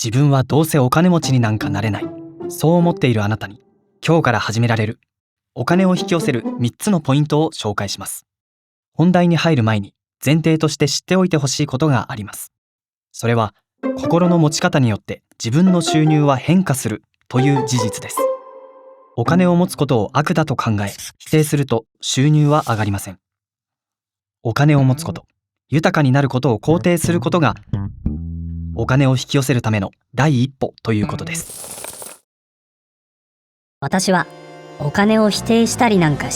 自分はどうせお金持ちになんかなれない、そう思っているあなたに、今日から始められるお金を引き寄せる3つのポイントを紹介します。本題に入る前に前提として知っておいてほしいことがあります。それは、心の持ち方によって自分の収入は変化するという事実です。お金を持つことを悪だと考え、否定すると収入は上がりません。お金を持つこと、豊かになることを肯定することが、お金を引き寄せるための第一歩ということです。私はお金を否定したりなんか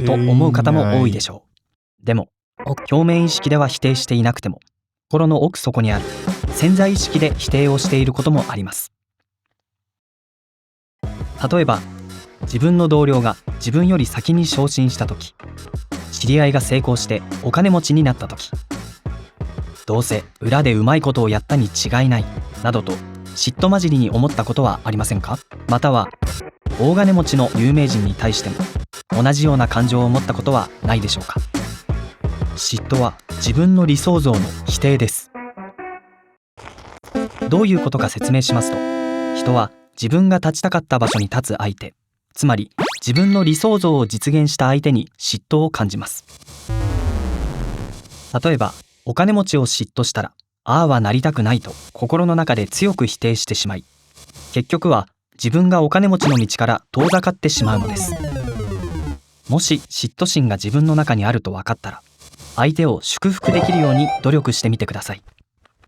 と思う方も多いでしょう。でも、表面意識では否定していなくても、心の奥底にある潜在意識で否定をしていることもあります。例えば、自分の同僚が自分より先に昇進したとき、知り合いが成功してお金持ちになったとき、どうせ裏でうまいことをやったに違いないなどと嫉妬混じりに思ったことはありませんか？または大金持ちの有名人に対しても同じような感情を持ったことはないでしょうか？嫉妬は自分の理想像の否定です。どういうことか説明しますと、人は自分が立ちたかった場所に立つ相手、つまり自分の理想像を実現した相手に嫉妬を感じます。例えば、お金持ちを嫉妬したら、ああはなりたくないと心の中で強く否定してしまい、結局は自分がお金持ちの道から遠ざかってしまうのです。もし嫉妬心が自分の中にあると分かったら、相手を祝福できるように努力してみてください。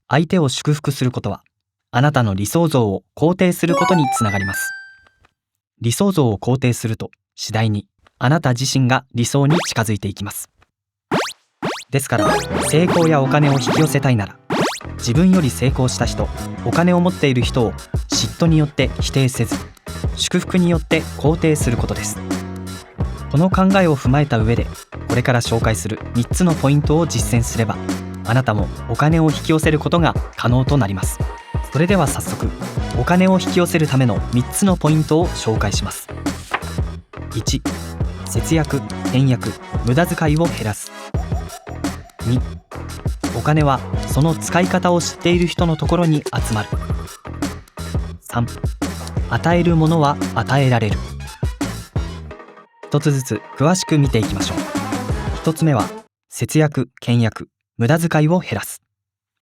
相手を祝福することは、あなたの理想像を肯定することにつながります。理想像を肯定すると、次第にあなた自身が理想に近づいていきます。ですから、成功やお金を引き寄せたいなら、自分より成功した人、お金を持っている人を嫉妬によって否定せず、祝福によって肯定することです。この考えを踏まえた上で、これから紹介する3つのポイントを実践すれば、あなたもお金を引き寄せることが可能となります。それでは早速、お金を引き寄せるための3つのポイントを紹介します。1、節約・倹約・無駄遣いを減らす。2、お金はその使い方を知っている人のところに集まる。3、与えるものは与えられる。一つずつ詳しく見ていきましょう。一つ目は、節約・倹約・無駄遣いを減らす。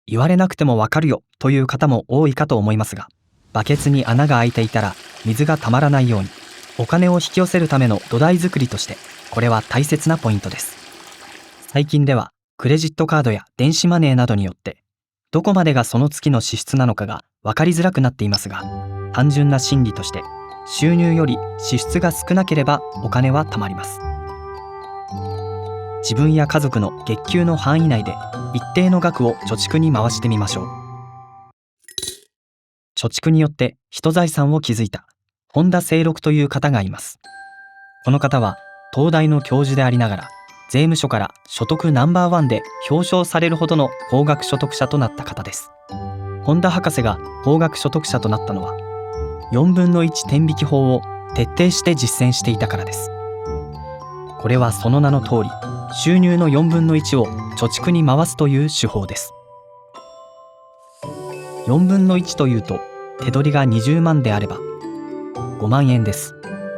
言われなくてもわかるよという方も多いかと思いますが、バケツに穴が開いていたら水がたまらないように、お金を引き寄せるための土台作りとして、これは大切なポイントです。最近では、クレジットカードや電子マネーなどによって、どこまでがその月の支出なのかが分かりづらくなっていますが、単純な心理として、収入より支出が少なければお金は貯まります。自分や家族の月給の範囲内で一定の額を貯蓄に回してみましょう。貯蓄によって一財産を築いた本田清六という方がいます。この方は東大の教授でありながら、税務署から所得ナンバーワンで表彰されるほどの高額所得者となった方です。本田博士が高額所得者となったのは、4分の1天引き法を徹底して実践していたからです。これはその名の通り、収入の4分の1を貯蓄に回すという手法です。4分の1というと、手取りが20万であれば5万円です。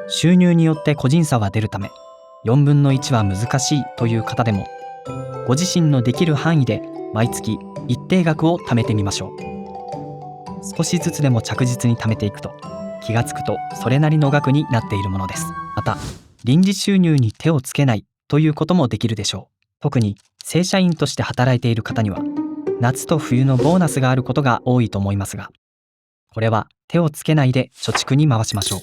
収入によって個人差は出るため、4分の1は難しいという方でも、ご自身のできる範囲で毎月一定額を貯めてみましょう。少しずつでも着実に貯めていくと、気がつくとそれなりの額になっているものです。また、臨時収入に手をつけないということもできるでしょう。特に正社員として働いている方には、夏と冬のボーナスがあることが多いと思いますが、これは手をつけないで貯蓄に回しましょう。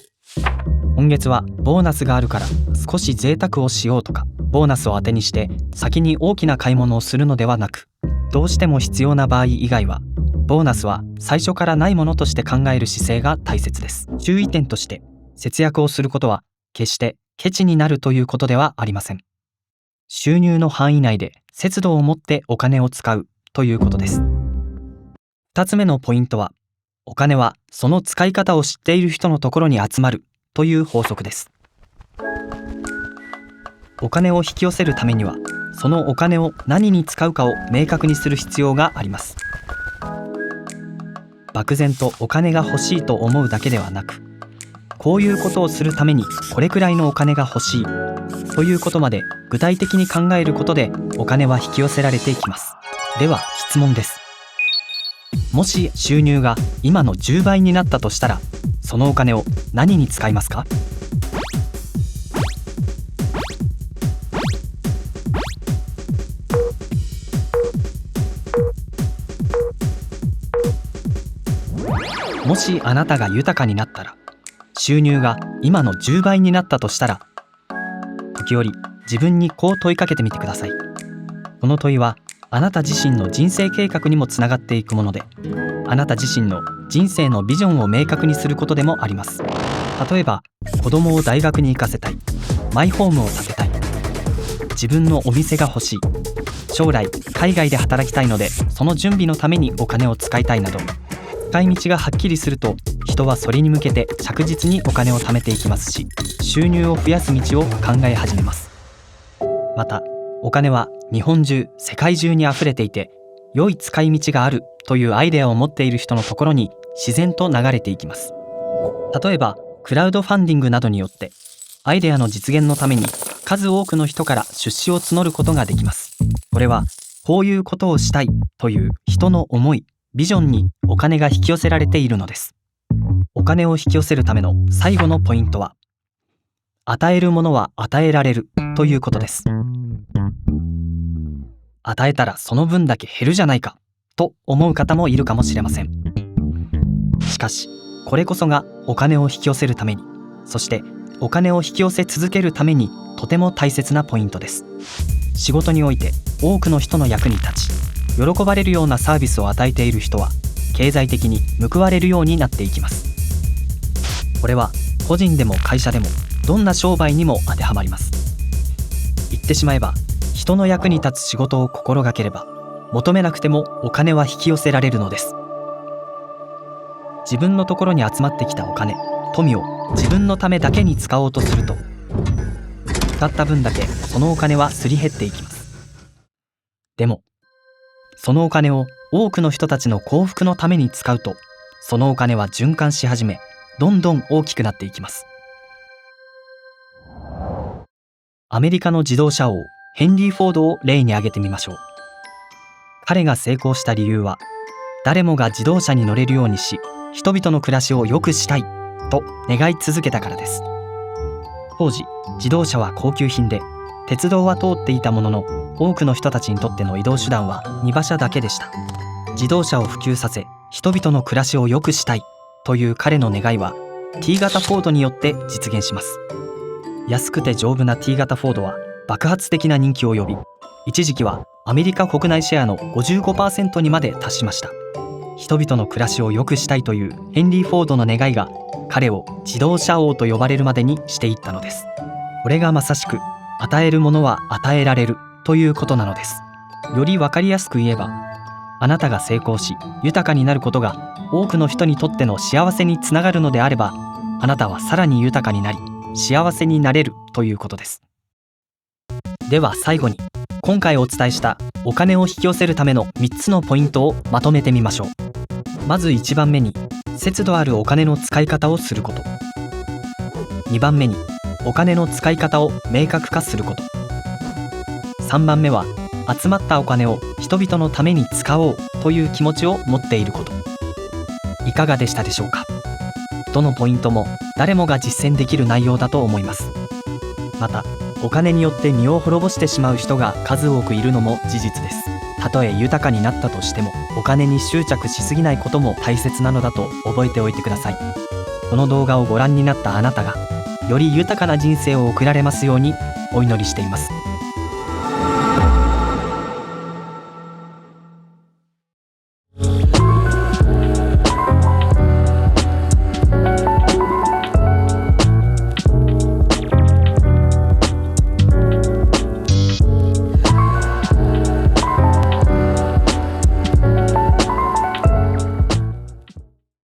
今月はボーナスがあるから少し贅沢をしようとか、ボーナスを当てにして先に大きな買い物をするのではなく、どうしても必要な場合以外は、ボーナスは最初からないものとして考える姿勢が大切です。注意点として、節約をすることは決してケチになるということではありません。収入の範囲内で節度を持ってお金を使うということです。2つ目のポイントは、お金はその使い方を知っている人のところに集まるという法則です。お金を引き寄せるためには、そのお金を何に使うかを明確にする必要があります。漠然とお金が欲しいと思うだけではなく、こういうことをするためにこれくらいのお金が欲しいということまで具体的に考えることでお金は引き寄せられていきます。では質問です。もし収入が今の10倍になったとしたら、そのお金を何に使いますか？もしあなたが豊かになったら、収入が今の10倍になったとしたら、時折自分にこう問いかけてみてください。この問いはあなた自身の人生計画にもつながっていくもので、あなた自身の人生のビジョンを明確にすることでもあります。例えば、子供を大学に行かせたい、マイホームを建てたい、自分のお店が欲しい、将来海外で働きたいのでその準備のためにお金を使いたいなど、使い道がはっきりすると人はそれに向けて着実にお金を貯めていきますし、収入を増やす道を考え始めます。またお金は日本中世界中にあふれていて、良い使い道があるというアイデアを持っている人のところに自然と流れていきます。例えばクラウドファンディングなどによってアイデアの実現のために数多くの人から出資を募ることができます。これはこういうことをしたいという人の思い、ビジョンにお金が引き寄せられているのです。お金を引き寄せるための最後のポイントは、与えるものは与えられるということです。与えたらその分だけ減るじゃないかと思う方もいるかもしれません。しかしこれこそがお金を引き寄せるために、そしてお金を引き寄せ続けるためにとても大切なポイントです。仕事において多くの人の役に立ち、喜ばれるようなサービスを与えている人は経済的に報われるようになっていきます。これは個人でも会社でもどんな商売にも当てはまります。言ってしまえば、人の役に立つ仕事を心がければ求めなくてもお金は引き寄せられるのです。自分のところに集まってきたお金、富を自分のためだけに使おうとすると、使った分だけそのお金はすり減っていきます。でもそのお金を多くの人たちの幸福のために使うと、そのお金は循環し始め、どんどん大きくなっていきます。アメリカの自動車王ヘンリー・フォードを例に挙げてみましょう。彼が成功した理由は、誰もが自動車に乗れるようにし、人々の暮らしを良くしたいと願い続けたからです。当時自動車は高級品で、鉄道は通っていたものの、多くの人たちにとっての移動手段は荷馬車だけでした。自動車を普及させ、人々の暮らしを良くしたいという彼の願いは T 型フォードによって実現します。安くて丈夫な T 型フォードは爆発的な人気を呼び、一時期はアメリカ国内シェアの 55% にまで達しました。人々の暮らしを良くしたいというヘンリー・フォードの願いが彼を自動車王と呼ばれるまでにしていったのです。これがまさしく与えるものは与えられるということなのです。より分かりやすく言えば、あなたが成功し豊かになることが多くの人にとっての幸せにつながるのであれば、あなたはさらに豊かになり幸せになれるということです。では最後に、今回お伝えしたお金を引き寄せるための3つのポイントをまとめてみましょう。まず1番目に、節度あるお金の使い方をすること。2番目に、お金の使い方を明確化すること。3番目は、集まったお金を人々のために使おうという気持ちを持っていること。いかがでしたでしょうか。どのポイントも誰もが実践できる内容だと思います。また、お金によって身を滅ぼしてしまう人が数多くいるのも事実です。たとえ豊かになったとしても、お金に執着しすぎないことも大切なのだと覚えておいてください。この動画をご覧になったあなたが、より豊かな人生を送られますようにお祈りしています。